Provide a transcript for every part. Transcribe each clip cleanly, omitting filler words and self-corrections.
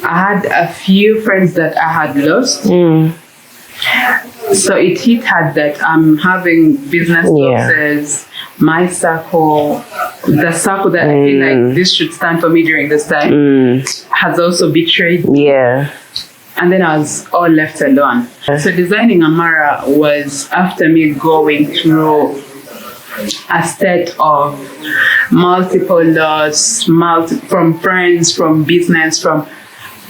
I had a few friends that I had lost. So it hit hard that I'm having business losses. My circle, the circle that I feel like this should stand for me during this time, has also betrayed me. Yeah. And then I was all left alone. So designing Amara was after me going through a state of multiple loss, from friends, from business, from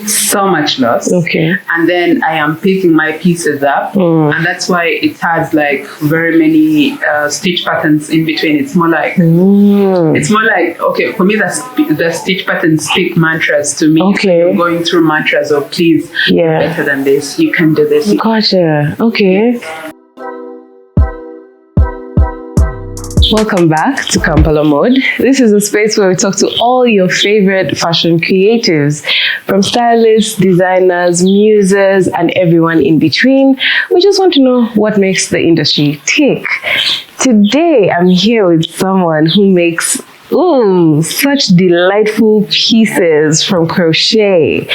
so much loss. Okay. And then I am picking my pieces up, and that's why it has like very many stitch patterns in between. It's more like okay, for me the stitch patterns speak mantras to me. Okay. You're going through mantras of please, better than this, you can do this. Gotcha. Okay. Welcome back to Kampala Mode. This is a space where we talk to all your favorite fashion creatives, from stylists, designers, muses, and everyone in between. We just want to know what makes the industry tick. Today, I'm here with someone who makes such delightful pieces from crochet.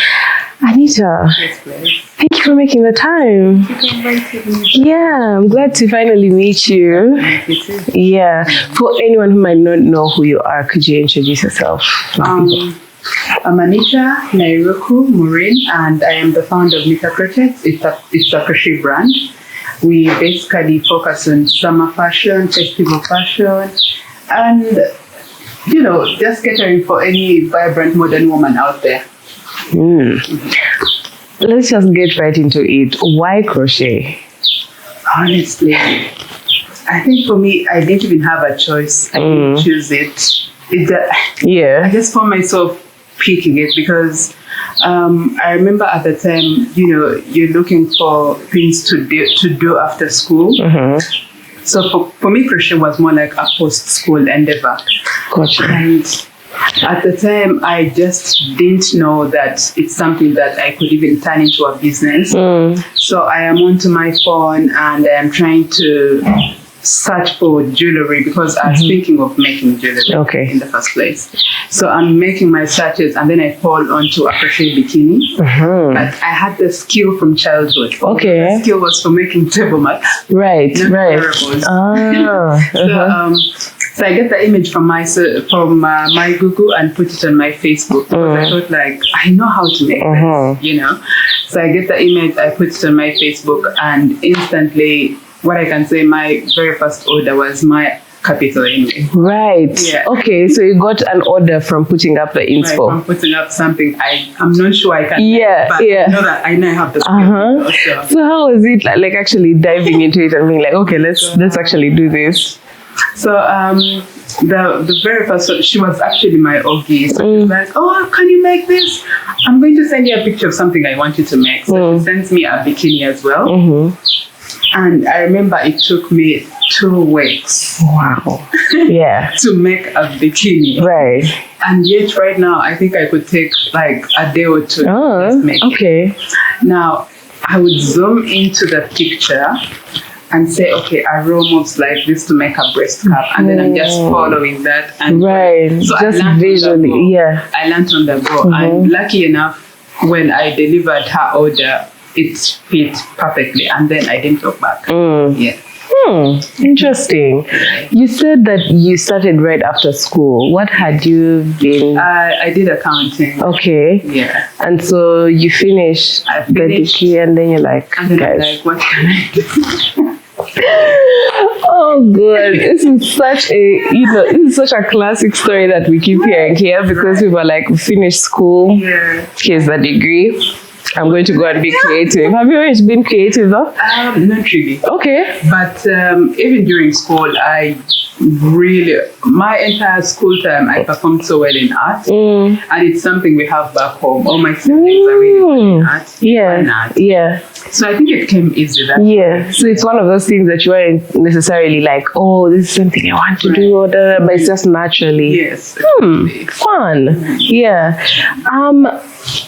Anitah, thank you for making the time. Yeah, I'm glad to finally meet you. Yeah, for anyone who might not know who you are, could you introduce yourself? I'm Anitah Nairuku Moreen, and I am the founder of Nitah Crochets. It's a crochet brand. We basically focus on summer fashion, festival fashion, and just catering for any vibrant modern woman out there. Let's just get right into it. Why crochet? Honestly, I think for me, I didn't even have a choice. I didn't choose it. I just found myself picking it because I remember at the time, you're looking for things to do after school. So for me, crochet was more like a post-school endeavor. Gotcha. And at the time, I just didn't know that it's something that I could even turn into a business. So I am onto my phone and I'm trying to search for jewelry because I was thinking of making jewelry in the first place. So I'm making my searches and then I fall onto a crochet bikini. But I had the skill from childhood. Okay. The skill was for making table mats. Right. So I get the image from my Google and put it on my Facebook because I thought like I know how to make this, So I get the image, I put it on my Facebook, and instantly, what I can say, my very first order was my capital anyway. Right. Yeah. Okay. So you got an order from putting up the inspo. Right, from putting up something I'm not sure I can. But I know I have the skill. So how was it like actually diving into it and being like, okay, let's actually do this? So the very first one, she was actually my Ogie. So she's like, oh, can you make this? I'm going to send you a picture of something I want you to make. So she sends me a bikini as well. And I remember it took me 2 weeks. Wow. Yeah. to make a bikini. Right. And yet right now, I think I could take like a day or two to just make it. Now, I would zoom into the picture and say, okay, a row moves like this to make a breast cup, and then I'm just following that. And so just visually, I learned on the go. And lucky enough, when I delivered her order, it fit perfectly, and then I didn't look back. Interesting. You said that you started right after school. What had you been? I did accounting. Okay. Yeah. And so you finished the degree, and then you're like, guys, what can I do? Oh god, this is such a classic story that we keep hearing here because we were like, we finished school, here's the degree, I'm going to go and be creative. Have you always been creative though? Not really. Okay. But even during school, my entire school time, I performed so well in art. And it's something we have back home. All my siblings are really good in art. Yeah. So I think it came easy. So it's one of those things that you weren't necessarily like, oh, this is something I want to do, but it's just naturally. Yes. Fun. Yeah.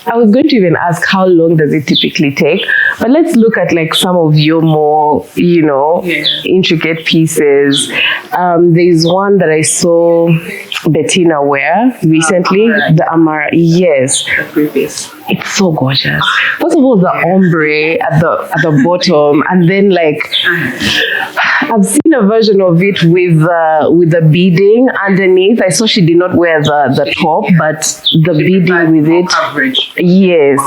I was going to even ask how long does it typically take, but let's look at like some of your more, intricate pieces. There's one that I saw Bettina wear recently, the Amara. Yes, it's so gorgeous. First of all, the ombre at the bottom, and then like I've seen a version of it with the beading underneath. I saw she did not wear the top, but the beading with it. Coverage. Yes.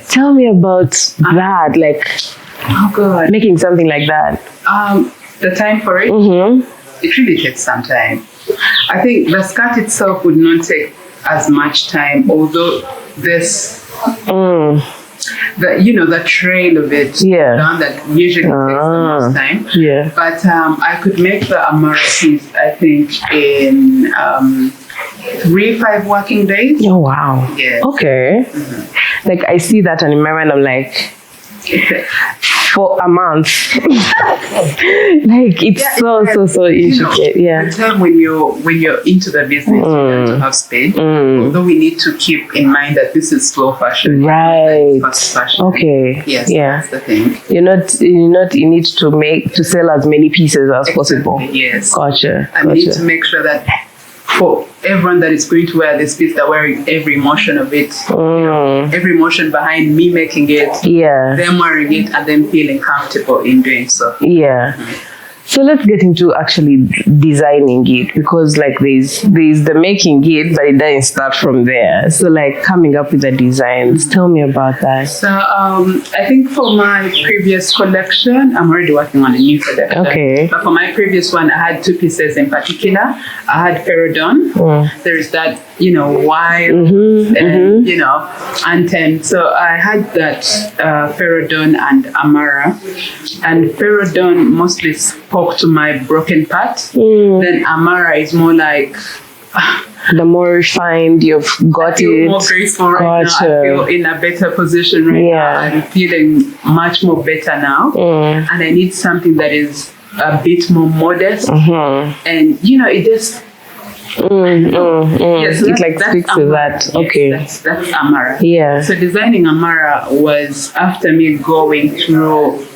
Tell me about that, like making something like that. The time for it, it really takes some time. I think the skirt itself would not take as much time, although this the trail of it that usually takes the most time. But I could make the Amara piece, I think, in 3-5 working days. Oh wow. Yes. Okay. Like I see that and in my mind I'm like, for a month. Like it's so intricate. The time when you're into the business, you have to have speed. Although we need to keep in mind that this is slow fashion, right? Fast fashion. Okay. Yes. That's the thing. You're not in it to sell as many pieces as possible. Yes. Gotcha. I need to make sure that for everyone that is going to wear this piece, they're wearing every motion of it, every motion behind me making it, them wearing it, and them feeling comfortable in doing so. So let's get into actually designing it, because like there's the making it, but it doesn't start from there. So like coming up with the designs, tell me about that. So I think for my previous collection, I'm already working on a new collection. Okay. But for my previous one, I had 2 pieces in particular. I had Ferrodon. There's that, wild and, anthem. So I had that Ferrodon and Amara. And Ferrodon mostly spoke to my broken part. Then Amara is more like the more refined, you've got I feel more graceful right now. I feel in a better position right now. I'm feeling much more better now. And I need something that is a bit more modest. And it just it like speaks to that. Okay. That's Amara. So designing Amara was after me going through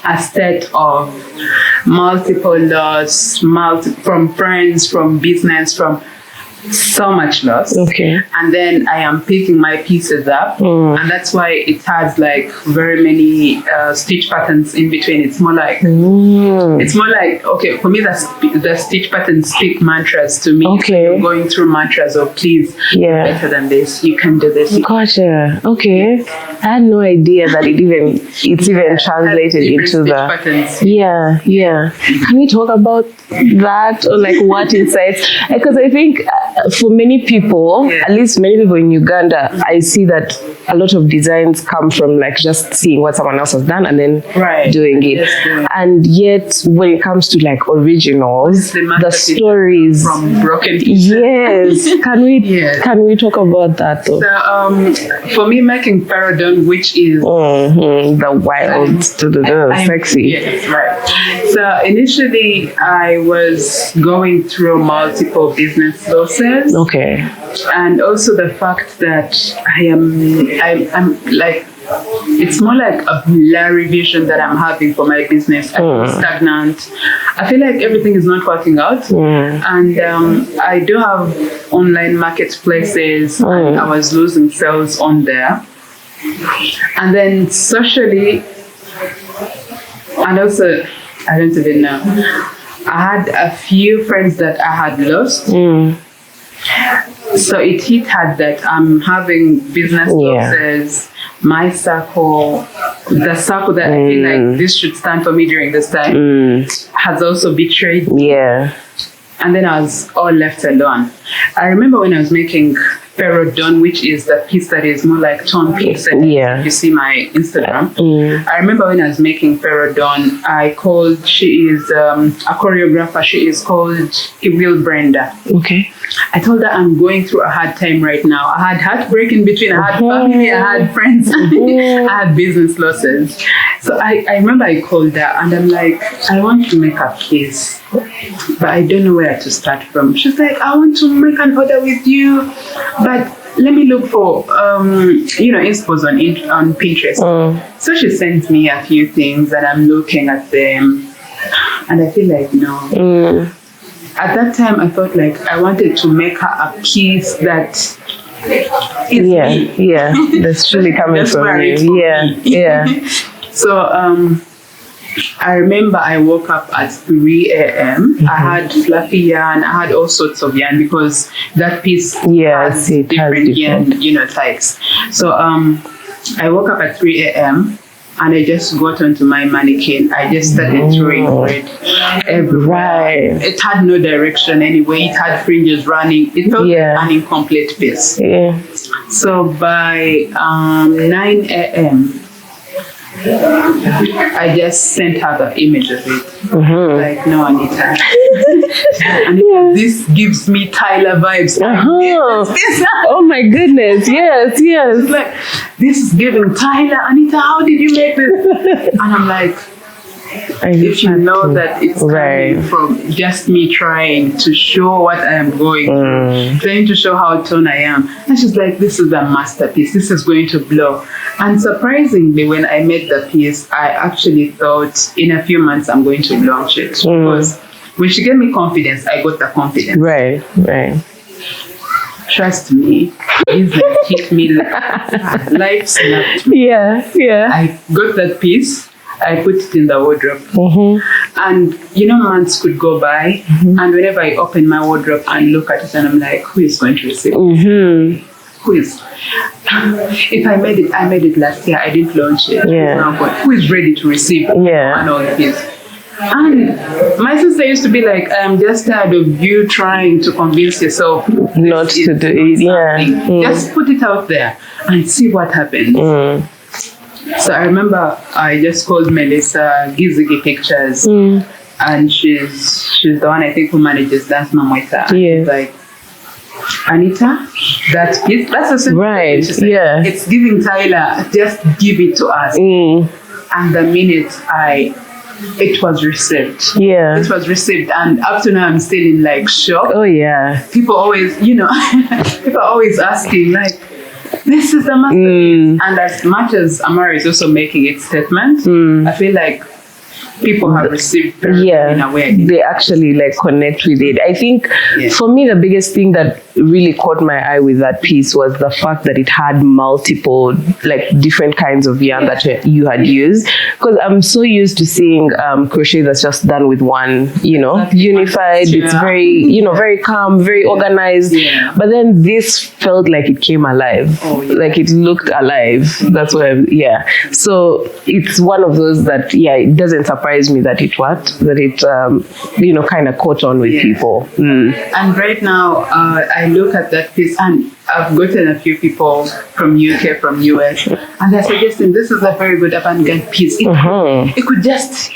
a set of multiple loss, from friends, from business, from so much loss. Okay. And then I am picking my pieces up, and that's why it has like very many stitch patterns in between. It's more like okay, for me the stitch patterns speak mantras to me. Okay. You're going through mantras of please, better than this, you can do this. Gotcha. Okay. I had no idea that it's even translated into the patterns. Can we talk about that, or like what insights? Because I think for many people, at least many people in Uganda, I see that a lot of designs come from like just seeing what someone else has done and then doing it. And yet when it comes to like originals, the stories from broken pieces. Can we talk about that though? So for me, making Ferrodon, which is the wild, sexy. Yes, right. So initially I was going through multiple business losses. Okay. And also the fact that I'm like, it's more like a blurry vision that I'm having for my business. I feel stagnant. I feel like everything is not working out. And I do have online marketplaces, and I was losing sales on there. And then socially, and also, I don't even know, I had a few friends that I had lost. So it hit hard that I'm having business losses. My circle, the circle that I feel like this should stand for me during this time, has also betrayed me. And then I was all left alone. I remember when I was making Ferrodon, which is the piece that is more like tone piece. You see my Instagram. I remember when I was making Ferrodon, she is a choreographer. She is called Ibil Brenda. Okay. I told her I'm going through a hard time right now. I had heartbreak in between. I had family, I had friends, I had business losses. So I remember I called her and I'm like, I want to make a piece, but I don't know where to start from. She's like, I want to make an order with you, but let me look for, inspos on Pinterest. So she sent me a few things and I'm looking at them and I feel like, no. At that time, I thought like I wanted to make her a piece that is me. Yeah, that's really coming from you. Yeah. So I remember I woke up at 3 a.m. I had fluffy yarn. I had all sorts of yarn because that piece has different yarn, types. So I woke up at 3 a.m. and I just got onto my mannequin. I just started throwing thread everywhere. Right. It had no direction anyway. It had fringes running. It felt like an incomplete piece. Yeah. So by 9 a.m., I just sent her the image of it. Like, no, Anitah. Anitah, this gives me Tyler vibes. Oh my goodness, yes. Like, this is giving Tyler. Anitah, how did you make this? And I'm like, if you know that it's coming from just me trying to show what I am going through, trying to show how tone I am. And she's like, this is a masterpiece. This is going to blow. And surprisingly, when I made the piece, I actually thought in a few months I'm going to launch it. Because when she gave me confidence, I got the confidence. Right. Trust me, this hit me like life snapped me. Yeah. I got that piece. I put it in the wardrobe. And, months could go by. And whenever I open my wardrobe and look at it, and I'm like, who is going to receive it? Who is? If I made it last year. I didn't launch it. Now, but who is ready to receive one of these? And my sister used to be like, I'm just tired of you trying to convince yourself not to do it. Just put it out there and see what happens. So I remember I just called Melissa Gizigi Pictures, and she's the one I think who manages Dance Mom with her. She's like, Anitah, that's a simple thing. She said, it's giving Tyler, just give it to us. And the minute it was received. It was received, and up to now I'm still in like shock. People always, people are always asking like, this is the masterpiece. And as much as Amara is also making its statement, I feel like people have received in a way. They actually like connect with it. I think for me, the biggest thing that really caught my eye with that piece was the fact that it had multiple, like different kinds of yarn that you had used. Because I'm so used to seeing crochet that's just done with one, unified. It's very, very calm, very organized. But then this felt like it came alive. Like it looked alive. That's why, So it's one of those that, it doesn't surprise me that it kind of caught on with people. And right now, I look at that piece and I've gotten a few people from UK, from US, and they're suggesting this is a very good avant-garde piece. It could just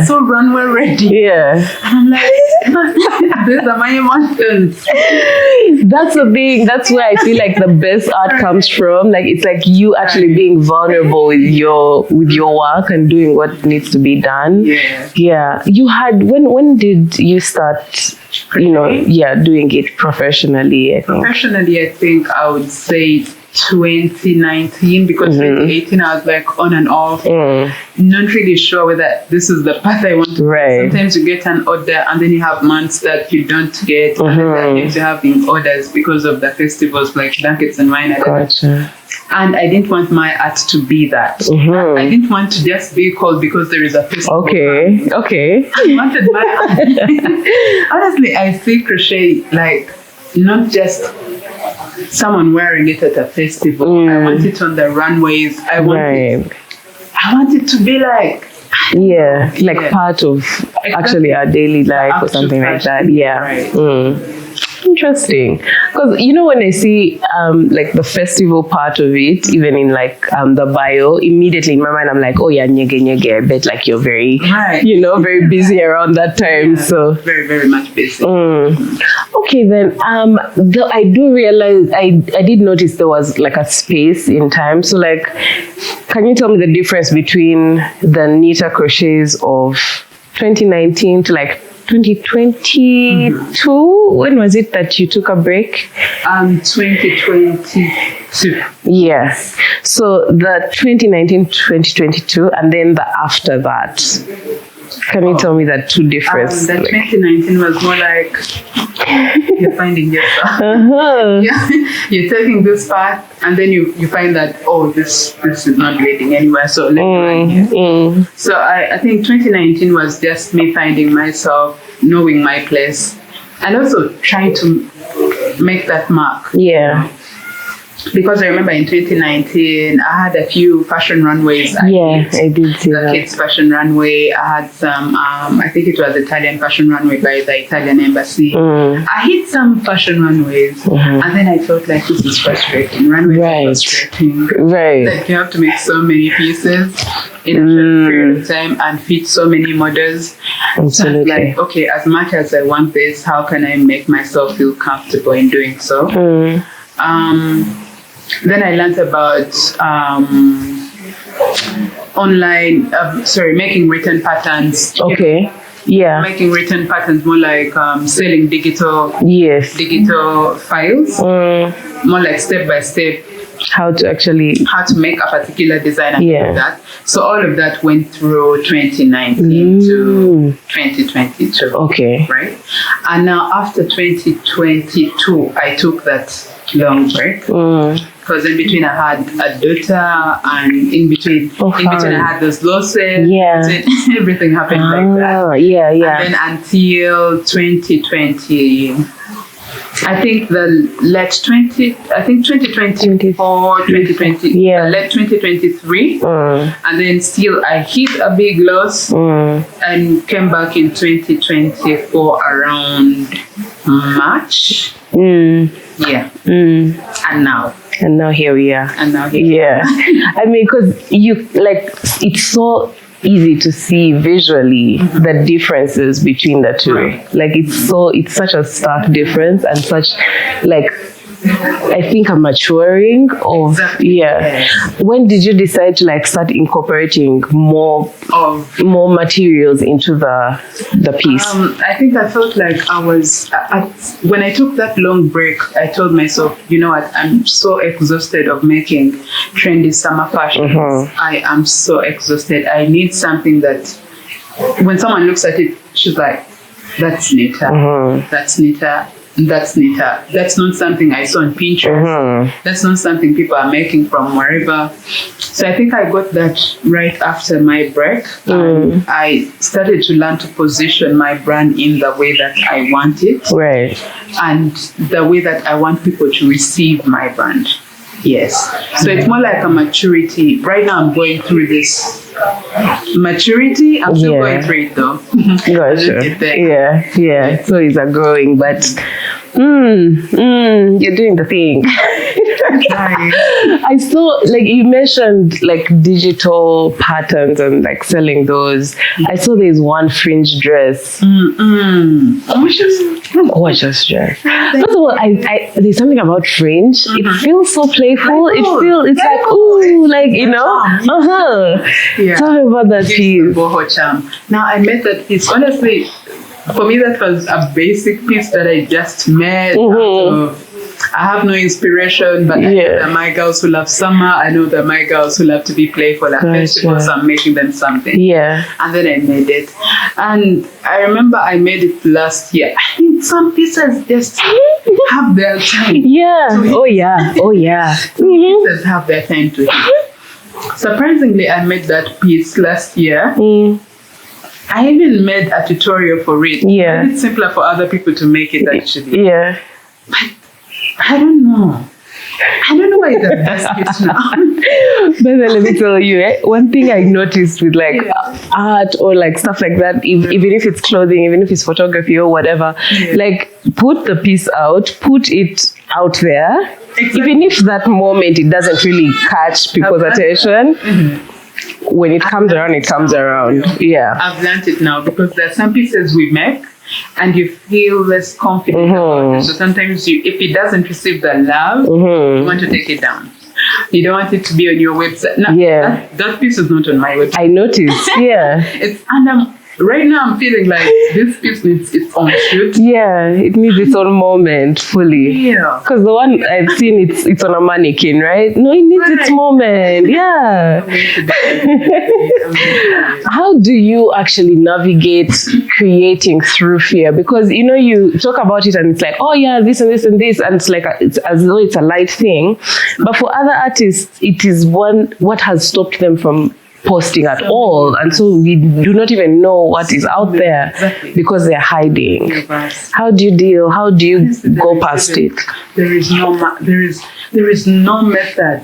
so runway ready. And I'm like, these are my emotions. That's where I feel like the best art comes from. Like it's like you actually being vulnerable with your work and doing what needs to be done. You had when did you start doing it professionally? I think I would say 2019, because 2018 I was like on and off, not really sure whether this is the path I want to do. Sometimes you get an order and then you have months that you don't get, and then that means you're having orders because of the festivals like Blankets and Wine. And I didn't want my art to be that. I didn't want to just be called because there is a festival. Okay. I wanted my art. Honestly, I see crochet like not just someone wearing it at a festival. I want it on the runways. I want it to be like part of actually our daily life or something like that. Interesting, because when I see like the festival part of it, even in like the bio, immediately in my mind I'm like, oh yeah, nyege. I bet like you're very very busy around that time. So very, very much busy. Okay, then I do realize I did notice there was like a space in time. So like, can you tell me the difference between the Nitah Crochets of 2019 to like 2022. When was it that you took a break? 2022. Yes. So the 2019, 2022, and then the after that. Can you tell me that two differences? The 2019 was more like you're finding yourself. You're taking this path, and then you find that, oh, this is not leading anywhere. So let me run here. So I think 2019 was just me finding myself, knowing my place, and also trying to make that mark. Yeah. Because I remember in 2019, I had a few fashion runways. I did see the kids fashion runway. I had some, I think it was Italian fashion runway by the Italian embassy. I hit some fashion runways, and then I felt like this is frustrating. Runways are frustrating. Like you have to make so many pieces in a short period of time and fit so many models. Absolutely. So like, okay, as much as I want this, how can I make myself feel comfortable in doing so? Then I learned about making written patterns. Okay. Yeah. Making written patterns, more like selling digital files, more like step by step. How to make a particular design and like that. So all of that went through 2019 to 2022. Okay. Right? And now after 2022, I took that long break. Because in between I had a daughter, and in between I had those losses. Everything happened like that. And then until 2020, I think the late 2024, 2020, late 2023, and then still I hit a big loss and came back in 2024 around March. And now here we are. I mean, because it's so easy to see visually the differences between the two. Like it's such a stark difference, and such I think a maturing of When did you decide to start incorporating more materials into the piece? I think I felt like I was when I took that long break, I told myself, you know what, I'm so exhausted of making trendy summer fashions. I am so exhausted. I need something that when someone looks at it, she's like, that's Nitah. That's Nitah. That's Nitah. That's not something I saw on Pinterest. That's not something people are making from wherever. So I think I got that right after my break. I started to learn to position my brand in the way that I want it. And the way that I want people to receive my brand. So it's more like a maturity. Right now I'm going through this maturity. I'm still going through it though. So it's a growing, but you're doing the thing. I saw, you mentioned digital patterns and selling those. I saw there's one fringe dress. Gorgeous dress. First of all, there's something about fringe. It feels so playful. It's like, ooh, Tell me about that piece. Boho charm. Now I made that piece. Honestly, for me that was a basic piece that I just made. I have no inspiration, but I know that my girls who love summer, I know that my girls who love to be playful at festivals, so I'm making them something. And then I made it. And I remember I made it last year. I think some pieces just have their time. Pieces have their time to hit. Surprisingly, I made that piece last year. I even made a tutorial for it. It's simpler for other people to make it actually. But I don't know. I don't know why it's the best piece now. But then let me tell you, one thing I noticed with art or stuff like that, even if it's clothing, even if it's photography or whatever, put the piece out, put it out there. Even if that moment it doesn't really catch people's attention, when it comes around, it comes around. I've learned it now because there are some pieces we make and you feel less confident about it. So sometimes if it doesn't receive the love, you want to take it down. You don't want it to be on your website. No, that piece is not on my website. I noticed. right now I'm feeling like this piece needs its own shoot. Yeah, it needs its own moment fully. Yeah. Because the one I've seen, it's on a mannequin, right? No, it needs its moment. Yeah. How do you actually navigate creating through fear? Because you talk about it and it's like, oh yeah, this and this and this, and it's like it's as though it's a light thing. But for other artists, it is what has stopped them from posting at all, and so we do not even know what is out there because they're hiding. How do you deal? How do you go past it? There is no method.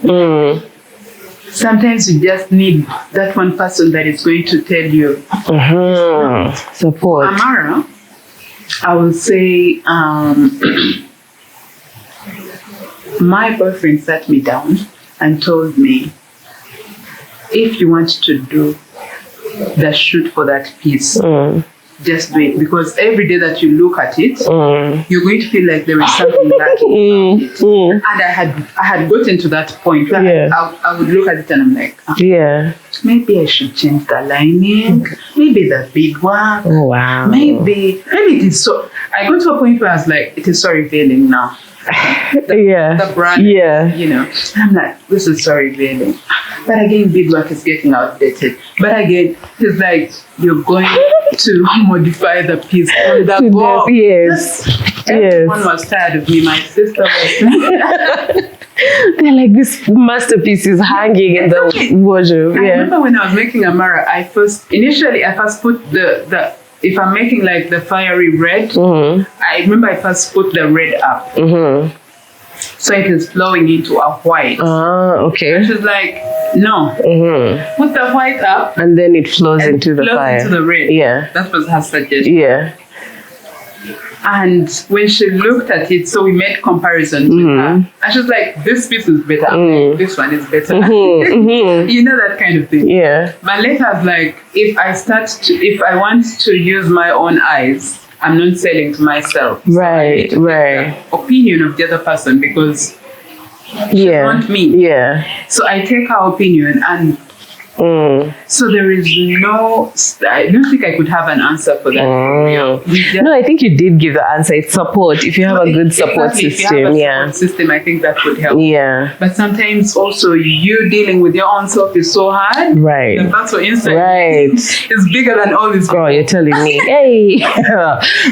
Sometimes you just need that one person that is going to tell you. Support. Amara, I will say, my boyfriend sat me down and told me, if you want to do the shoot for that piece, just do it. Because every day that you look at it, you're going to feel like there is something lacking. And I had gotten to that point where I would look at it and I'm like, maybe I should change the lining. Maybe the big one. Oh, wow. Maybe it is so. I got to a point where I was like, it is so revealing now. The brand, I'm like, this is so revealing. But again, beadwork is getting outdated. But again, it's like you're going to modify the piece on the go. Yes. Everyone was tired of me. My sister was. They're like, this masterpiece is hanging in the wardrobe. I remember when I was making Amara, I first put the if I'm making like the fiery red, I remember I first put the red up. So it is flowing into a white. Okay. And she's like, no. Put the white up. And then it flows into the fire. Into the red. Yeah. That was her suggestion. Yeah. And when she looked at it, so we made comparisons with her. And she was like, this piece is better. This one is better. You know, that kind of thing. Yeah. But later I was like, if I want to use my own eyes, I'm not selling to myself. Right, so the opinion of the other person, because she want me. Yeah. So I take her opinion, and so there is I don't think I could have an answer for that. No, I think you did give the answer. It's support. If you have a good support system, if you have a support system, I think that would help. Yeah. But sometimes also you dealing with your own self is so hard. Right. The battle inside is bigger than all this. Oh, you're telling me. Hey.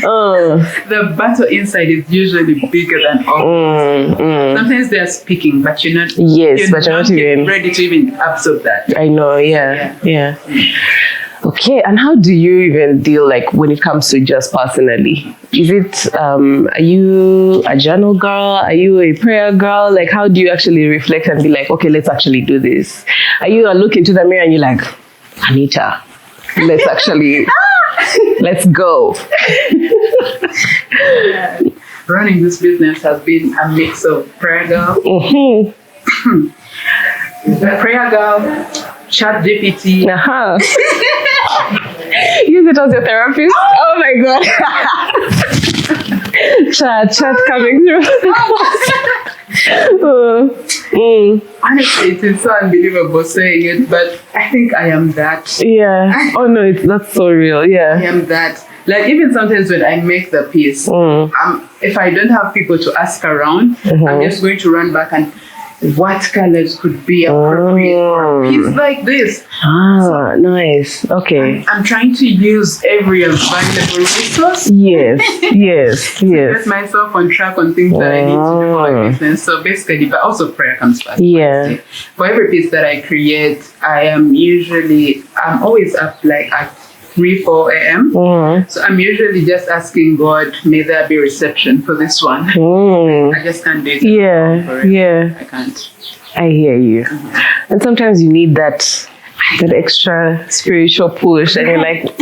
The battle inside is usually bigger than all. Sometimes they are speaking, but you're not. Yes, but you're not even ready to even absorb that. I know. Yeah. Okay, and how do you even deal, like, when it comes to just personally? Is it, are you a journal girl? Are you a prayer girl? Like, how do you actually reflect and be like, okay, let's actually do this? Are you a look into the mirror and you're like, Anitah, let's actually, let's go? Running this business has been a mix of prayer girl, prayer girl, Chat GPT. Use it as your therapist. Oh my god. chat coming through. Honestly, it is so unbelievable saying it, but I think I am that. Yeah. Oh no, that's so real. Yeah. I am that. Like, even sometimes when I make the piece, if I don't have people to ask around, I'm just going to run back and what colors could be appropriate for a piece like this. Nice. Okay. I'm trying to use every available resource. Yes. To get myself on track on things that I need to do for my business. So basically, but also prayer comes first. Yeah. For every piece that I create, I'm always up like at 3-4 a.m. So I'm usually just asking God, may there be reception for this one. I just can't do it. Yeah. I can't. I hear you. And sometimes you need that extra spiritual push, and you're like,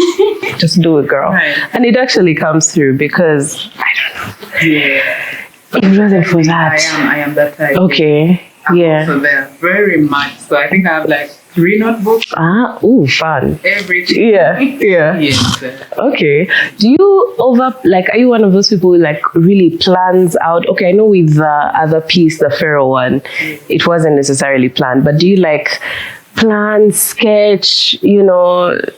just do it, girl. Right. And it actually comes through, because I don't know. Yeah. It wasn't for that. I am that type. Okay. I'm also there very much. So I think I have like 3 notebooks. Fun. Everything. Yeah. Yes. Okay. Do you are you one of those people who like really plans out? Okay, I know with the other piece, the Pharaoh one, it wasn't necessarily planned, but do you like plan, sketch,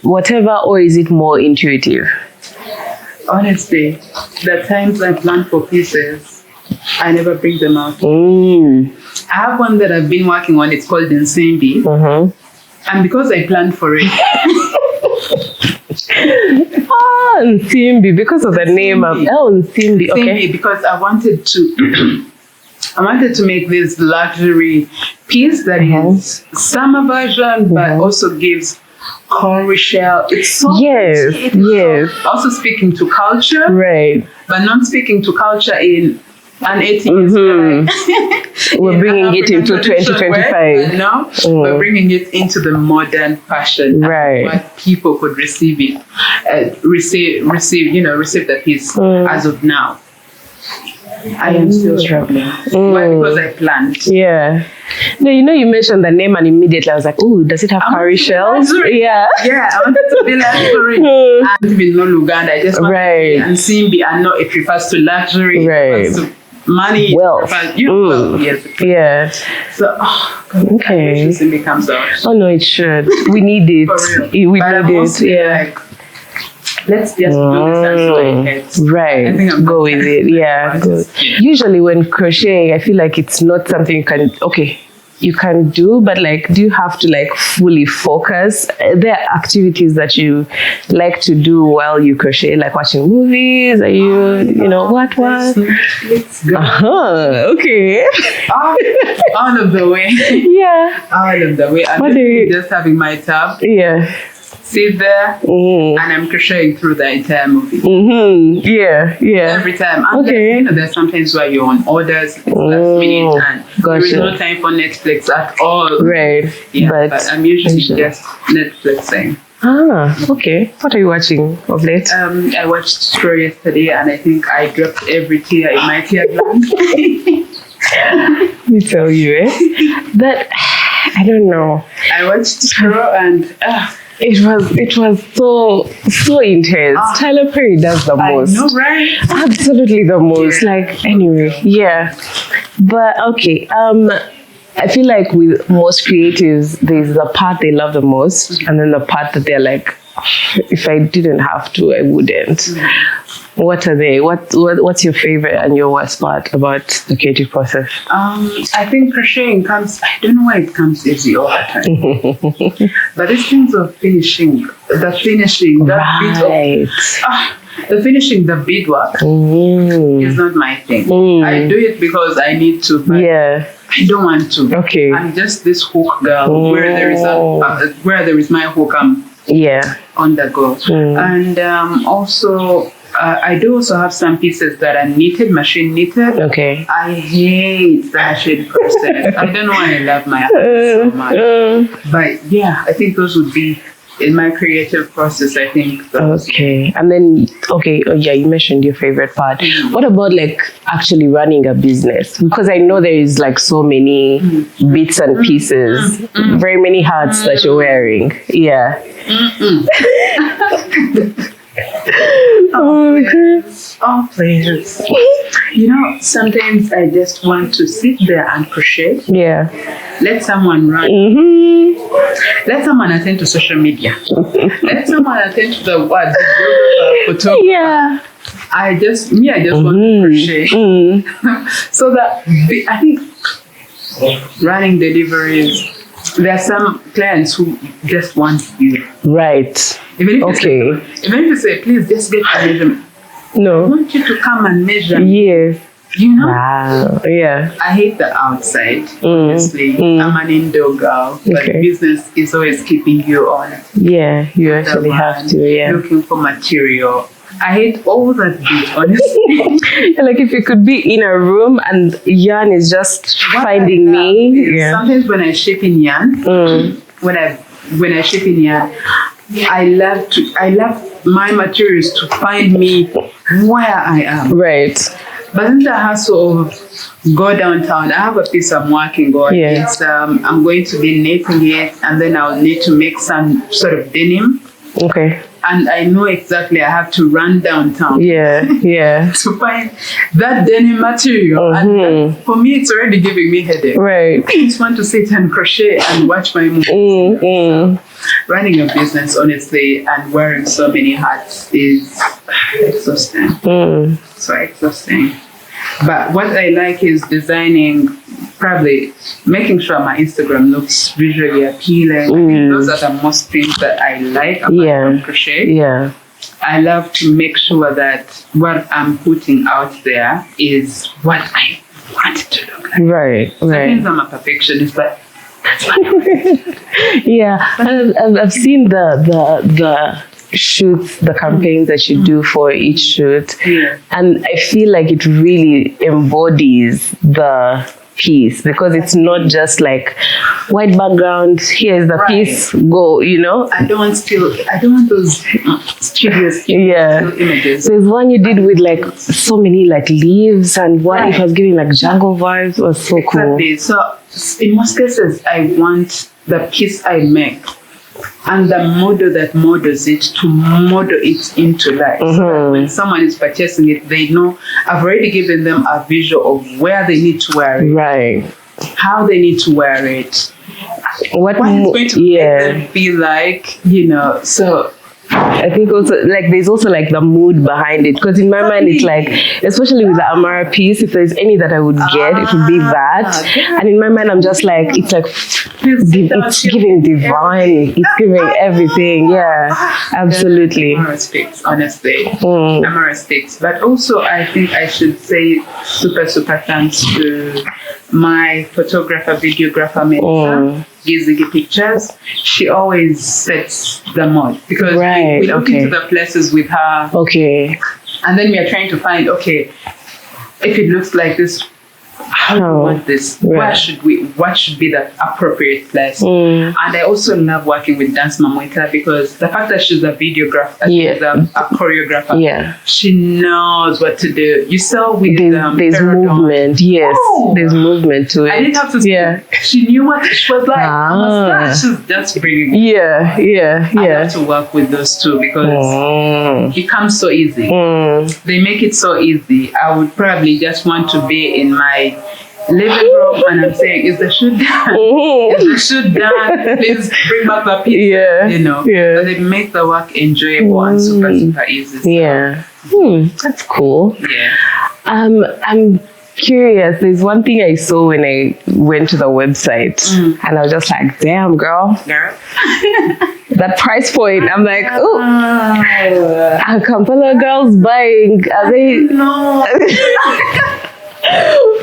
whatever, or is it more intuitive? Honestly, the times I plan for pieces, I never bring them out. I have one that I've been working on. It's called Nsimbi. And because I planned for it. Nsimbi, because of the name of Nsimbi. Okay. Because I wanted to make this luxury piece that is summer version, but also gives cowrie shell. It's so yes. Also speaking to culture, right? But not speaking to culture in an 18th. We're bringing it into 2025. No, we're bringing it into the modern fashion, right? What people could receive the piece as of now. I am still struggling. Why? Because I planned. Yeah. No, you mentioned the name and immediately I was like, oh, does it have cowrie shells? Yeah. Yeah, I wanted to be luxury. And even not Uganda. I just wanted to be Nsimbi, and not it refers to luxury. Right. It refers to money. Wealth. Yes. Yeah. So, okay. Nsimbi comes out. Oh, no, it should. We need it. For real. We need it. Yeah. Like, let's just do this and right. I think I'm go with it. Yeah, good. Yeah. Usually when crocheting, I feel like it's not something you can do, but like, do you have to like fully focus? There are activities that you like to do while you crochet, like watching movies. Are you, what? Let's go. Okay. All of the way. Yeah. All of the way. I'm just having my tab. Yeah. Sit there and I'm crocheting through the entire movie. Yeah. Every time. And there's sometimes where you're on orders, last minute, and there is no time for Netflix at all. Right. Yeah, but I'm usually just Netflixing. Okay. What are you watching of late? I watched Stro yesterday, and I think I dropped every tear in my tear gland. Let me tell you, that I don't know. I watched Stro and. It was so intense. Tyler Perry does the most. I know, right? Absolutely the most. Yeah. Like, anyway, yeah. But okay, I feel like with most creatives, there's the part they love the most, and then the part that they're like, if I didn't have to, I wouldn't. What are they? What's your favorite and your worst part about the creative process? I think crocheting comes, I don't know why it comes easy all the time. But these things of finishing, the beadwork is not my thing. I do it because I need to, but I don't want to. Okay. I'm just this hook girl. Where there is my hook, I'm on the go. And also, I do also have some pieces that are knitted, machine knitted. Okay. I hate the machine process. I don't know why I love my hands so much. But yeah, I think those would be in my creative process, I think. Okay. And then, you mentioned your favorite part. What about like actually running a business? Because I know there is like so many bits and pieces, very many hats that you're wearing. Yeah. Oh, please. Sometimes I just want to sit there and crochet. Yeah. Let someone run. Let someone attend to social media. Let someone attend to the photographer. Yeah. I just want to crochet. So that I think running deliveries, there are some clients who just want you. Right. Even if you say, please just get a measurement. No. I want you to come and measure. Yes. Wow. Yeah. I hate the outside, honestly. I'm an indoor girl, but business is always keeping you on. Yeah, you actually have to, looking for material. I hate all that bit, honestly. Like if you could be in a room and yarn is just finding me. Sometimes when I ship in yarn, when I ship in yarn, I love my materials to find me where I am. Right. But then the hassle of go downtown. I have a piece I'm working on. It's I'm going to be knitting it, and then I'll need to make some sort of denim. Okay. and I know exactly I have to run downtown. Yeah. To find that denim material. And for me, it's already giving me headache. Right. I just want to sit and crochet and watch my movies. So, running a business, honestly, and wearing so many hats is exhausting. So exhausting. But what I like is designing, probably making sure my Instagram looks visually appealing. I think those are the most things that I like about crochet. Yeah. I love to make sure that what I'm putting out there is what I want it to look like. Right. Sometimes I'm a perfectionist, but that's what I want. Yeah. And I've seen the shoots, the campaigns that you do for each shoot, and I feel like it really embodies the piece, because it's not just like white background, here's the piece, go, you know. I don't want those studios images. There's one you did with like so many like leaves and what it was giving like jungle vibes. It was so cool. So in most cases I want the piece I make and the model that models it to model it into life. So that when someone is purchasing it, they know I've already given them a visual of where they need to wear it, right? How they need to wear it, what is going to make them feel like, you know. So I think also like there's also like the mood behind it, because in my mind it's like, especially with the Amara piece, if there's any that I would get, it would be that. And in my mind I'm just like, it's like it's giving divine, it's giving everything. Absolutely. Amara speaks, honestly. Amara speaks. But also I think I should say super thanks to my photographer, videographer, Nitah Nairuku Pictures. She always sets the mood, because we look into the places with her. And then we are trying to find, if it looks like this, how do we want this? What should be the appropriate place? And I also love working with Dance Mamwita, because the fact that she's a videographer, she's a choreographer, she knows what to do. You saw with there's movement, there's movement to it. I didn't have to speak. She knew what she was like. She's just bringing it. I love to work with those two, because it comes so easy. They make it so easy. I would probably just want to be in my living room and I'm saying, is the shoot done? Is the shoot done? Please bring back the piece. You know. But they make the work enjoyable and super easy. So. That's cool. I'm curious. There's one thing I saw when I went to the website, and I was just like, damn, girl. That price point, I'm like, are Kampala girls buying? Are they? No.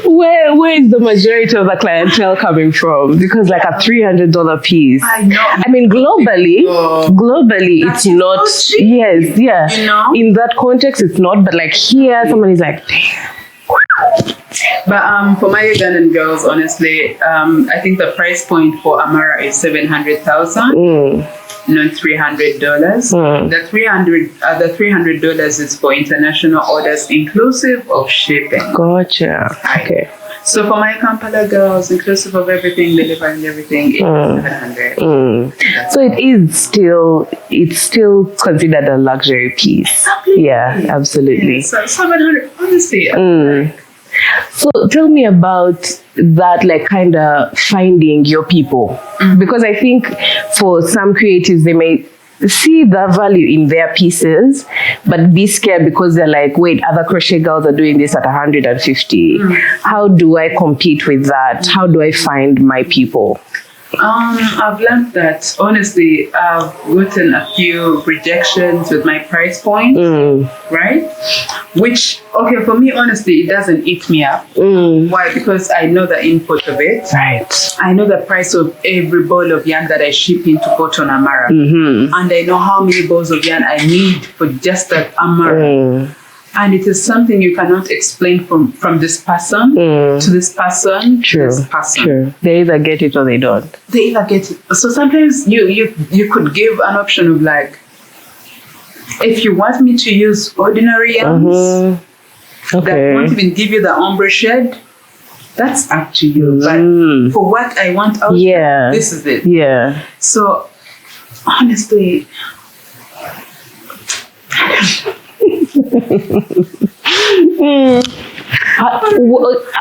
Where is the majority of the clientele coming from? Because like a $300 piece. I know. I mean, globally, it's not. So cheap. You know? In that context, it's not. But like here, someone is like, damn. But for my Ugandan girls, honestly, I think the price point for Amara is 700,000. Not $300. The $300 is for international orders, inclusive of shipping. Gotcha. Okay. So for my Kampala girls, inclusive of everything, delivering everything, it's 700. So it's still considered a luxury piece. Exactly. Yeah, absolutely. So 700, honestly. So tell me about that, like kind of finding your people, because I think for some creatives, they may see the value in their pieces, but be scared because they're like, wait, other crochet girls are doing this at 150. How do I compete with that? How do I find my people? I've learned that, honestly, I've gotten a few rejections with my price point, right? Which, for me, honestly, it doesn't eat me up. Why? Because I know the input of it. Right. I know the price of every ball of yarn that I ship into Cotton Amara. And I know how many balls of yarn I need for just that Amara. And it is something you cannot explain from this person to this person to this person. True. They either get it or they don't. They either get it. So sometimes you could give an option of like, if you want me to use ordinary yarns that won't even give you the ombre shade, that's up to you. But for what I want out there, this is it. Yeah. So honestly,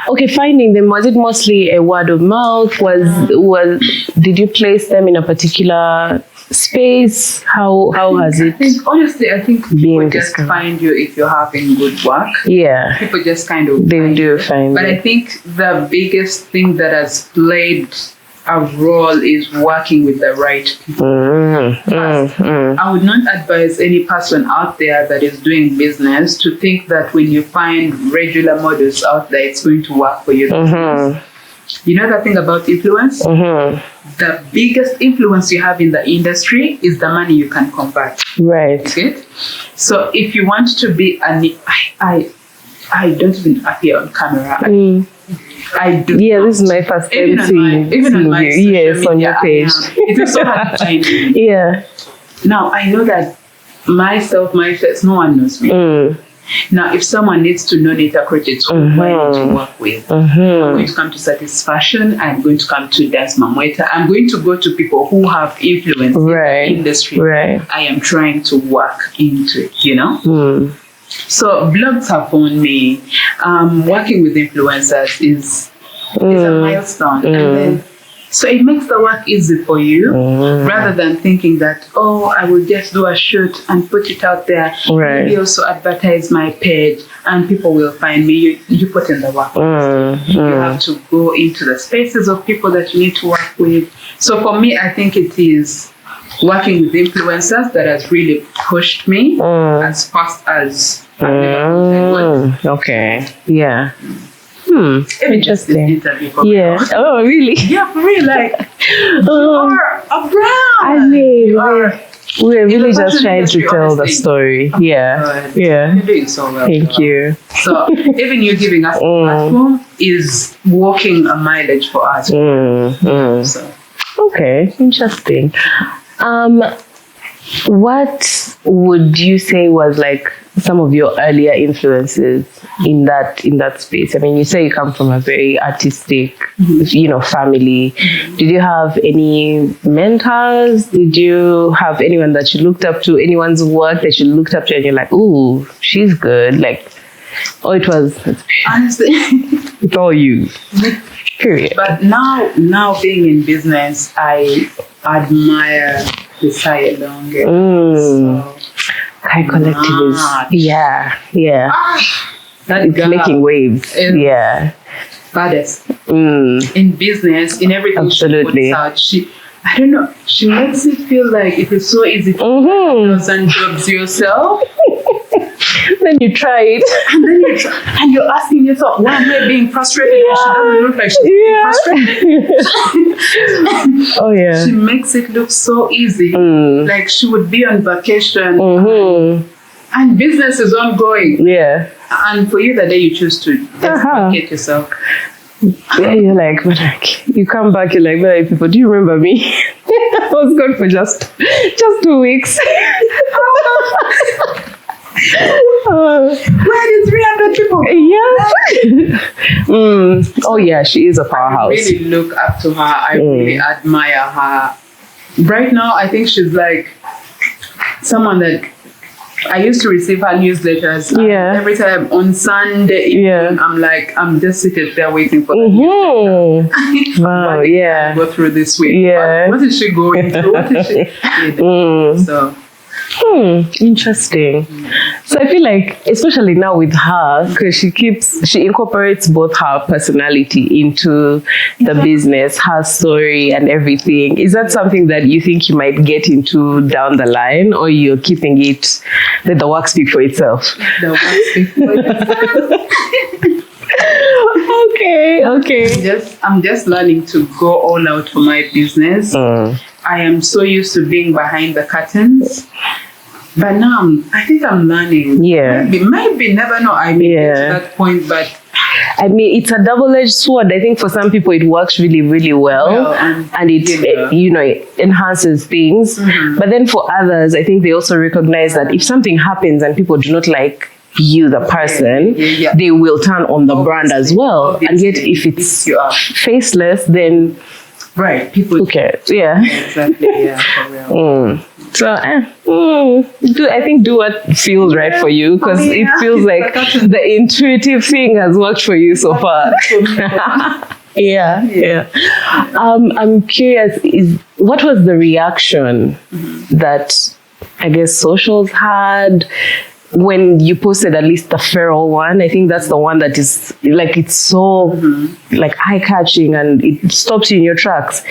Okay, finding them, was it mostly a word of mouth? Did you place them in a particular space? How has it? I think people just find you if you're having good work. Yeah, people just kind of find. But I think the biggest thing that has played a role is working with the right people. I would not advise any person out there that is doing business to think that when you find regular models out there, it's going to work for you. You know the thing about influence? The biggest influence you have in the industry is the money you can convert. Right. Okay? So if you want to be I don't even appear on camera. I do. Yeah, this is my first time seeing you. Yes, on your page. It is so hard to find me. Yeah. Now, I know that my face, no one knows me. Now, if someone needs to know Nitah Crochets, who do I need to work with? I'm going to come to Satisfaction. I'm going to come to Dance Mamweta. I'm going to go to people who have influence in the industry. Right. I am trying to work into it, you know? So blogs have found me. Working with influencers is a milestone. And then, so it makes the work easy for you rather than thinking that, I will just do a shoot and put it out there. Right. Maybe also advertise my page and people will find me. You put in the work. You have to go into the spaces of people that you need to work with. So for me, I think it is working with influencers that has really pushed me as fast as okay. Yeah. Interesting. Yeah. Oh, really? Yeah, for real. Like, you are a brand. I mean, we're really just trying to tell the story. Yeah. Yeah. You're doing so well. Thank you. So even you giving us a platform is walking a mileage for us. So. Okay. Interesting. What would you say was like some of your earlier influences in that space? I mean, you say you come from a very artistic, family. Did you have any mentors? Did you have anyone that you looked up to? Anyone's work that you looked up to, and you're like, "Ooh, she's good." Like, it was honestly, it's all you. Period. But now being in business, I admire the side longer. So, Kai Collective is, yeah. That it's making waves. Yeah. Baddest. In business, in everything she puts out, I don't know, she makes it feel like it is so easy to do and jobs yourself. Then you try it. And you're asking yourself, why am I being frustrated? Yeah. She doesn't look like she's being frustrated. Oh, yeah. She makes it look so easy. Like she would be on vacation. And business is ongoing. Yeah. And for you, the day you choose to just vacate yourself. Yeah, you're like, but you come back, you're like, but people, do you remember me? I was gone for just 2 weeks. Where did 300 people? Yeah. Oh yeah, she is a powerhouse. I really look up to her. I really admire her. Right now, I think she's like someone that I used to receive her newsletters. Yeah. Every time on Sunday evening, I'm just seated there waiting for the wow, yeah. Go through this week. Yeah. What is she going through? What is she? So. Interesting. So I feel like, especially now with her, because she incorporates both her personality into the business, her story and everything. Is that something that you think you might get into down the line, or you're keeping it, let the work speak for itself? The work speak for itself. Okay. I'm just learning to go all out for my business. I am so used to being behind the curtains. But now I think I'm learning. Yeah. Maybe never know I may get to that point, but I mean, it's a double-edged sword. I think for some people it works really, really well, and it enhances things. But then for others, I think they also recognize that if something happens and people do not like you, the person, they will turn on the brand as well. And yet if it's faceless, then people, who cares? Yeah. Exactly. Yeah, for real. So, I think do what feels right for you, because it feels like the intuitive thing has worked for you so far. Yeah. I'm curious, what was the reaction that I guess socials had when you posted at least the feral one? I think that's the one that is like, it's so like eye-catching and it stops you in your tracks.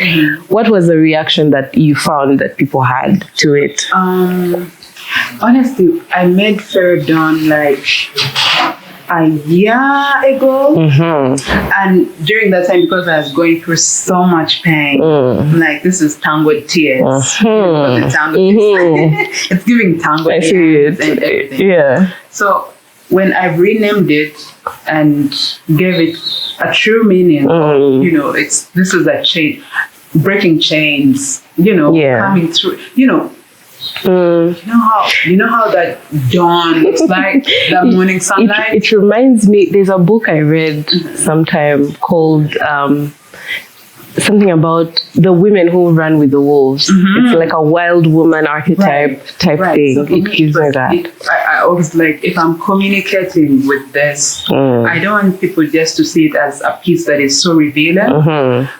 What was the reaction that you found that people had to it? Honestly, I made Feridon like a year ago, and during that time, because I was going through so much pain, like this is tangled tears. It's giving tangled tears and everything. Yeah. So when I renamed it and gave it a true meaning, this is a chain, breaking chains, coming through, You know how that dawn looks like, that morning sunlight? It reminds me, there's a book I read sometime called something about the women who run with the wolves. It's like a wild woman archetype type thing. So it gives me that. I always like, if I'm communicating with this, I don't want people just to see it as a piece that is so revealing.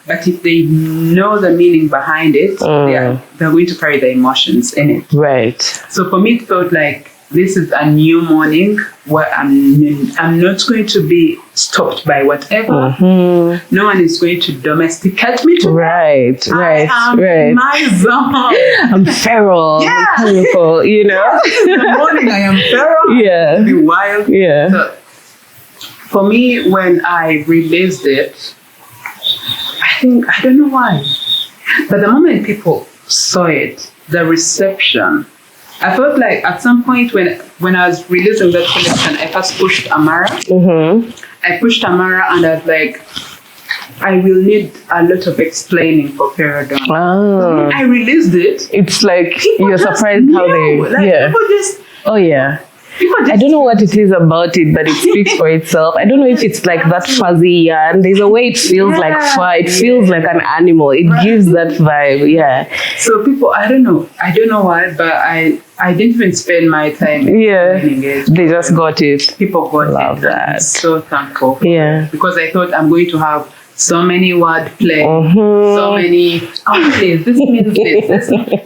But if they know the meaning behind it, they're going to carry the emotions in it. Right. So for me, it felt like this is a new morning where I'm not going to be stopped by whatever. No one is going to domesticate me to right. My zone. I'm feral. Yeah. I'm colorful, in the morning I am feral. Yeah. Be wild. Yeah. So for me, when I released it, I don't know why, but the moment people saw it, the reception, I felt like at some point when I was releasing that collection, I first pushed Amara. I pushed Amara and I was like, I will need a lot of explaining for Peridon. So when I released it, it's like you're surprised how they... People just... Oh, yeah. I don't know what it is about it, but it speaks for itself. I don't know if it's like that fuzzy yarn. There's a way it feels like fur. It feels like an animal. It gives that vibe. Yeah. So people, I don't know why, but I didn't even spend my time explaining it. They just got it. People got Love it. that. I'm so thankful. Because I thought I'm going to have so many wordplay, so many, this means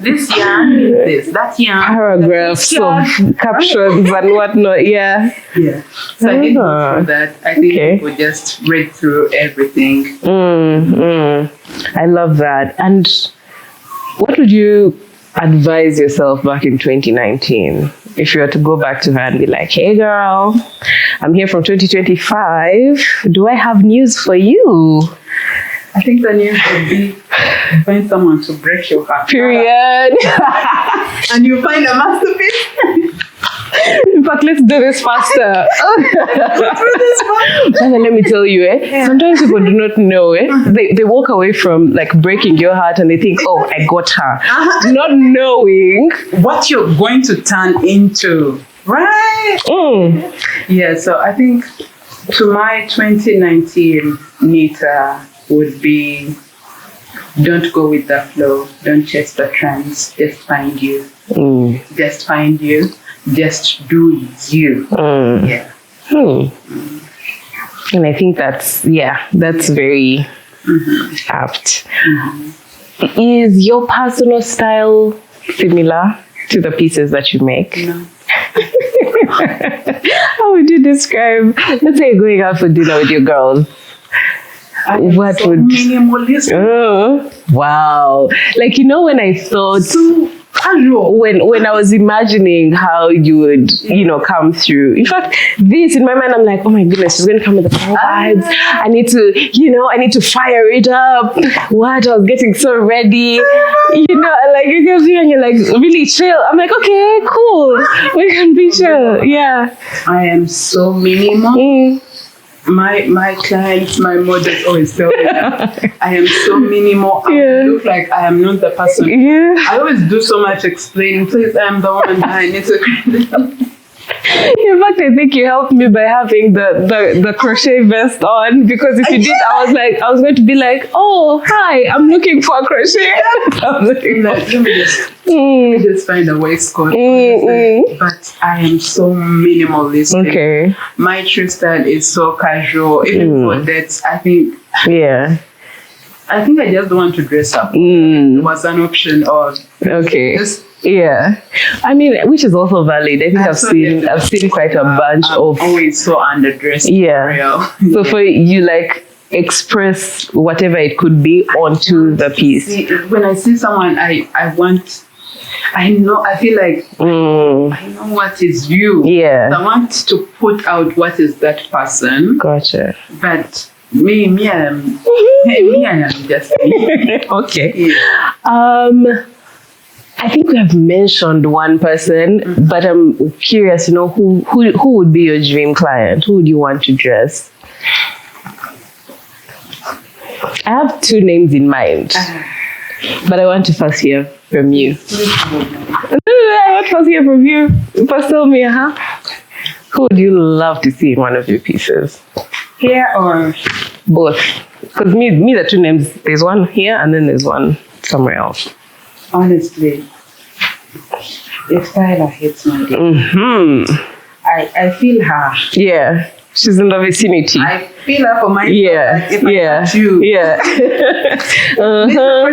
this yarn means this, that yarn. Paragraphs of captions and whatnot, So I didn't go through that. I think people just read through everything. I love that. And what would you advise yourself back in 2019? If you were to go back to her and be like, hey girl, I'm here from 2025. Do I have news for you? I think the news would be find someone to break your heart. Period. And you find a masterpiece. In fact, let's do this faster. And let me tell you, sometimes people do not know, they walk away from like breaking your heart and they think, oh, I got her. Not knowing what you're going to turn into. Right? Yeah, so I think to my 2019 Nitah would be, don't go with the flow. Don't chase the trends. Just find you. Just find you. Just do you. Yeah. And I think that's very apt. Is your personal style similar to the pieces that you make? No. How would you describe, let's say you're going out for dinner with your girls? What would minimalist? Wow. Like, when I thought when I was imagining how you would, come through. In fact, this in my mind, I'm like, oh my goodness, she's going to come with the vibes. I need to fire it up. What? I was getting so ready. Like you go through and you're like really chill. I'm like, okay, cool. We can be chill. Yeah. I am so minimal. My clients, my models always tell me that I am so minimal. I look like I am not the person. I always do so much explaining. Please, I am the one behind it. In fact, I think you helped me by having the crochet vest on, because if you did, I was going to be like, oh, hi, I'm looking for a crochet. Let me just find a waistcoat. But I am so minimalist. Okay. My true style is so casual. Even for dates, I think I just don't want to dress up. It was an option of yeah. I mean, which is also valid. I think I've seen quite a bunch of always so underdressed. Yeah. So for you, like, express whatever it could be onto the piece. When I see someone, I feel like I know what is you. Yeah. I want to put out what is that person. Gotcha. But me, I am just me. Okay. Yeah. I think we have mentioned one person, but I'm curious, who would be your dream client? Who would you want to dress? I have two names in mind, but I want to first hear from you. I want to first hear from you. First tell me, who would you love to see in one of your pieces? Here or both? Because me, the two names, there's one here and then there's one somewhere else. Honestly, if Tyler hits my day, I feel her. Yeah, she's in the vicinity. I feel her for myself. Yeah, like if I touch you. Yeah.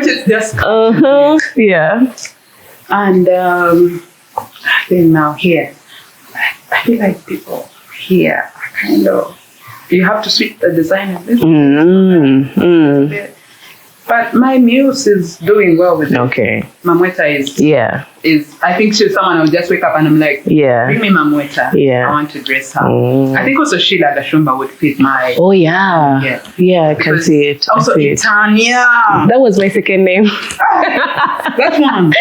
This just yeah. And then now here, I feel like people here are kind of. You have to switch the design a little bit. But my muse is doing well with it. Okay. Mamweta is I think she's someone I'll just wake up and I'm like, bring me Mamweta. Yeah. I want to dress her. I think also Sheila Gashumba would fit my I can see it. Also Tanya. That was my second name. That one.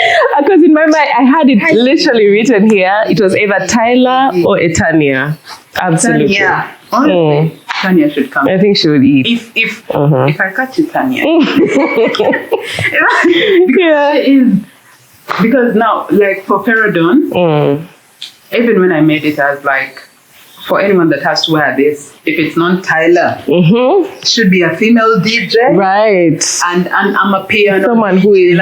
Because in my mind I had it literally written here. It was either Tyler or Etania. Absolutely. Tanya. Honestly. Tanya should come. I think she would eat. If I catch you, Tanya. Because now, like for Peridon, even when I made it, I was like, for anyone that has to wear this, if it's not Tyler, it should be a female DJ. Right. And I'm a piano. Someone who is,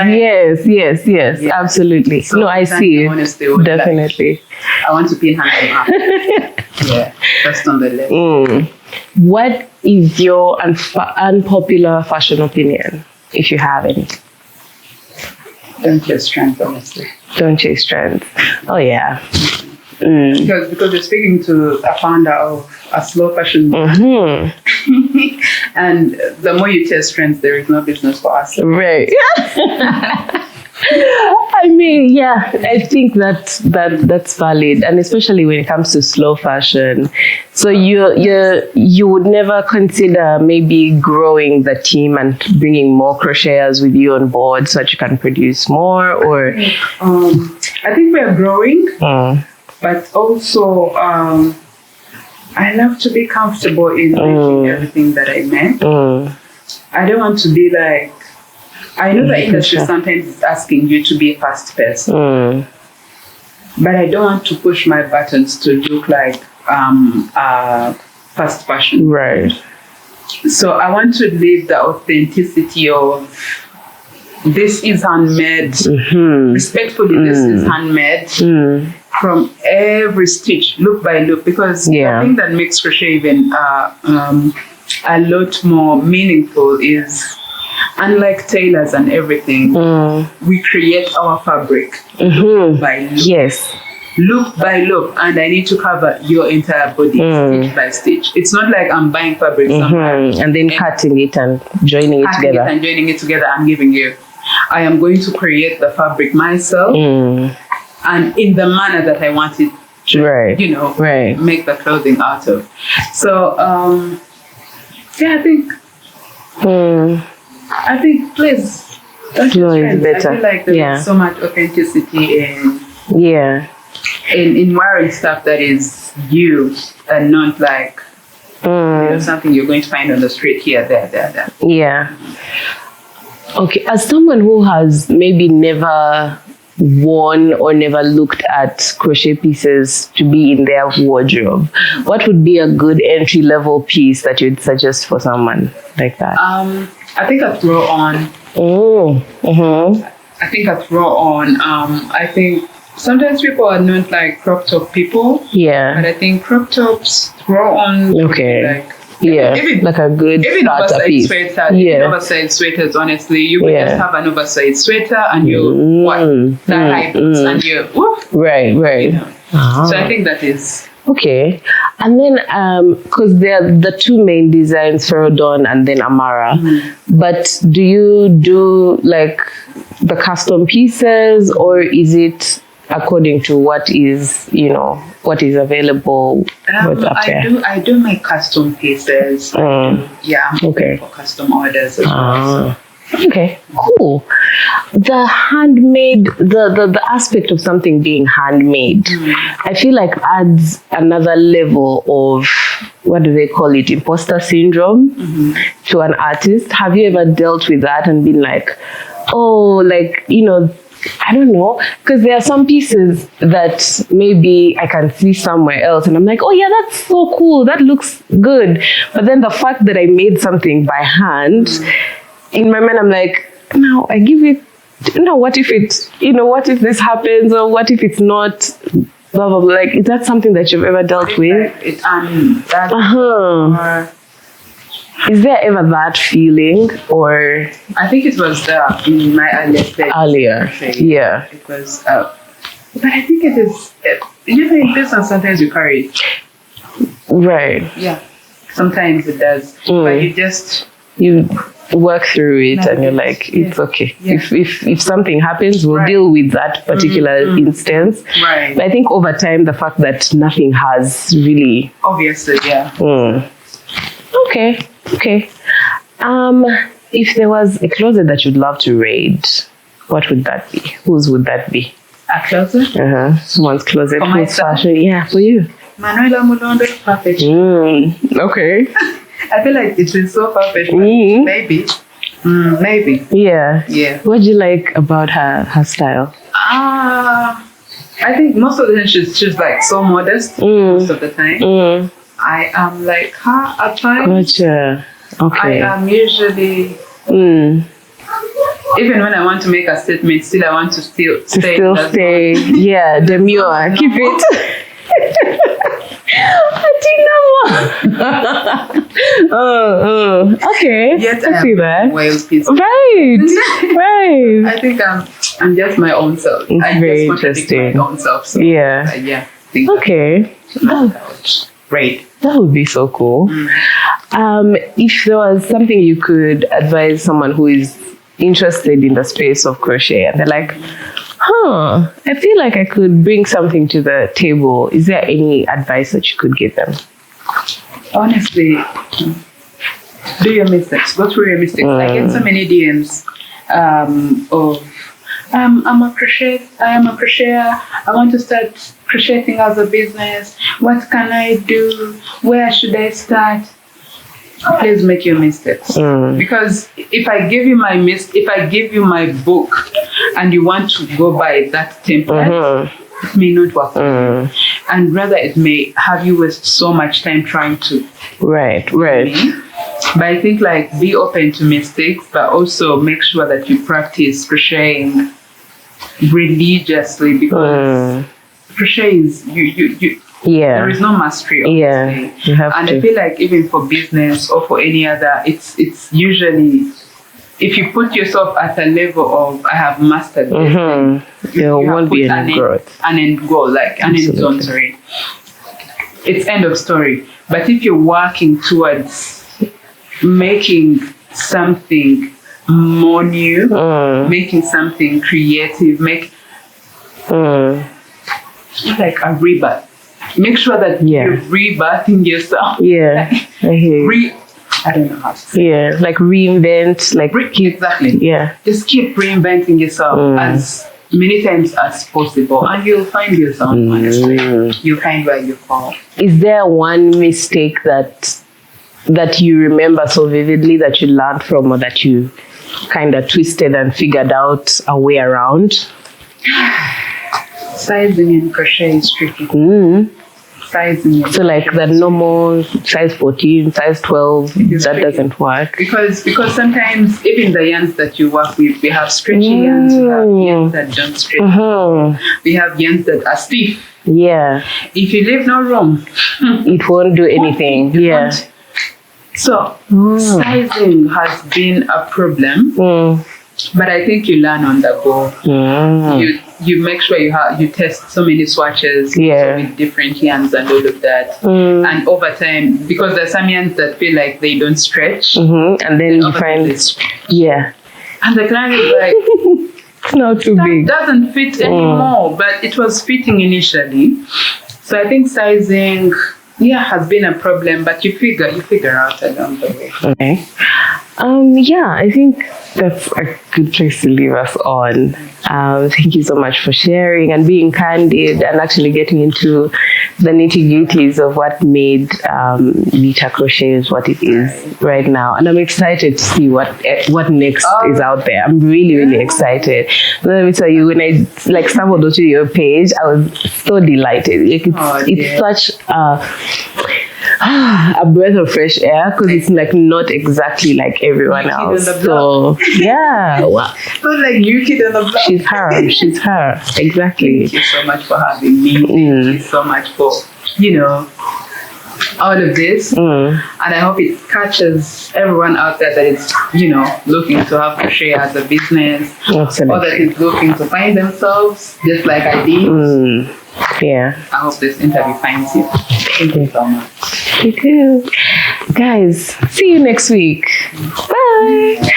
yes, absolutely. So no, I see it. Definitely. I want to pin her up. Just on the left. What is your unpopular fashion opinion, if you have any? Don't chase trends, honestly. Don't chase trends. Oh, yeah. Because you're speaking to a founder of a slow fashion brand. And the more you chase trends, there is no business for us. Right. I mean, I think that's valid, and especially when it comes to slow fashion. So you would never consider maybe growing the team and bringing more crocheters with you on board so that you can produce more, or? I think we are growing, but also I love to be comfortable in making everything that I make. I don't want to be like. I know the industry sometimes is asking you to be a fast person, but I don't want to push my buttons to look like fast fashion. Right. So I want to leave the authenticity of this is handmade. Respectfully, this is handmade from every stitch, look by look, because the thing that makes crochet even a lot more meaningful is. Unlike tailors and everything, we create our fabric by look. Yes. Look by look, and I need to cover your entire body stitch by stitch. It's not like I'm buying fabric somewhere and then cutting it and joining it together. And giving you. I am going to create the fabric myself, and in the manner that I want it to, make the clothing out of. So, I think, please, don't trends. Better. I feel like there's so much authenticity in wearing stuff that is you and not like something you're going to find on the street here, there. Yeah. Okay, as someone who has maybe never worn or never looked at crochet pieces to be in their wardrobe, what would be a good entry level piece that you'd suggest for someone like that? I think a throw on. Oh, I think a throw on. I think sometimes people are not like crop top people. yeah. But I think crop tops throw on. Okay. Like, Yeah, like a good even starter oversized piece. sweater, Yeah. even oversized sweaters, honestly, you would Yeah. just have an oversized sweater and you high boots and you Right. you know. So I think that is Okay. And then, because they're the two main designs, Ferrodon and then Amara. But do you do like the custom pieces, or is it according to what is, what is available? What's up there? I do make custom pieces. Okay. For custom orders as well. Okay, cool. The handmade, the aspect of something being handmade, I feel like adds another level of, what do they call it, imposter syndrome to an artist. Have you ever dealt with that and been like, oh, like, I don't know, because there are some pieces that maybe I can see somewhere else and I'm like, oh yeah, that's so cool, that looks good. But then the fact that I made something by hand, in my mind I'm like, no, I give it, what if it, what if this happens, or what if it's not, blah, blah, blah. Like, is that something that you've ever dealt with? Is there ever that feeling, or? I think it was in my earlier. Yeah. It was, but I think it is, in business sometimes you carry it. Right. Yeah. Sometimes it does. But you work through it and you're like, it's okay. Yeah. If something happens, we'll deal with that particular instance. Right. But I think over time, the fact that nothing has really... Obviously, yeah. Okay. If there was a closet that you'd love to raid, what would that be? Whose would that be? A closet? Someone's closet. For myself? Fashion. Yeah, for you. Manuela Mulondo, perfect. Okay. I feel like it is so perfect. Maybe. Maybe. Yeah. Yeah. What do you like about her style? I think most of the time she's like so modest most of the time. I am like her at times. Gotcha. Okay. I am usually even when I want to make a statement, still I want to stay. Yeah, demure. Keep it. Okay. Yet I see that. Well, peace. Right. I think I'm just my own self. It's very interesting. My own self. So, yeah. Okay. Great. That would be so cool. If there was something you could advise someone who is interested in the space of crochet and they're like, I feel like I could bring something to the table, is there any advice that you could give them? Honestly, do your mistakes. Go through your mistakes. I get so many DMs of I am a crocheter. I want to start crocheting as a business. What can I do? Where should I start? Please make your mistakes. Because if I give you my book and you want to go by that template, it may not work. And rather it may have you waste so much time trying to. Right. But I think like be open to mistakes, but also make sure that you practice crocheting religiously, because crochet is there is no mastery, obviously. You have and to. I feel like even for business or for any other, it's usually, if you put yourself at a level of I have mastered this, there won't be any growth. An end goal, like an end zone, sorry. It's end of story. But if you're working towards making something more new, making something creative, like a rebirth. Make sure that you're rebirthing yourself. Yeah, I hear you. I don't know how to say. Yeah, like reinvent, like exactly. Yeah, just keep reinventing yourself as many times as possible, and you'll find yourself. Honestly, you'll find where you fall. Is there one mistake that you remember so vividly that you learned from, or that you kind of twisted and figured out a way around? Sizing in crochet is tricky. Sizing. So like the normal size 14, size 12, that doesn't work. Because sometimes even the yarns that you work with, we have stretchy yarns, we have yarns that don't stretch. We have yarns that are stiff. Yeah. If you leave no room, it won't do anything. Yeah. So sizing has been a problem, but I think you learn on the go. You make sure you test so many swatches with different yarns and all of that. And over time, because there's some yarns that feel like they don't stretch, and then you find and the client is like, it's not too big. Doesn't fit anymore, but it was fitting initially. So I think sizing has been a problem, but you figure out along the way. Okay. I think that's a good place to leave us on. Thank you so much for sharing and being candid and actually getting into the nitty-gritties of what made Nitah Crochets what it is right now. And I'm excited to see what next is out there. I'm really, really excited. Let me tell you, when I stumbled onto your page, I was so delighted. It's such a breath of fresh air, because it's not exactly like everyone else. So wow. Not like new kid on the block. She's her. Exactly. Thank you so much for having me. Thank you so much for all of this. And I hope it catches everyone out there that is looking to have crochet as a business. Absolutely. Or that is looking to find themselves just like I did. I hope this interview finds you. Thank you so much. You too. Guys, see you next week. Bye.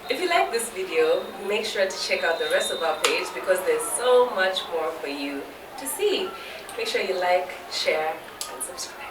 If you like this video, make sure to check out the rest of our page, because there's so much more for you to see. Make sure you like, share, and subscribe.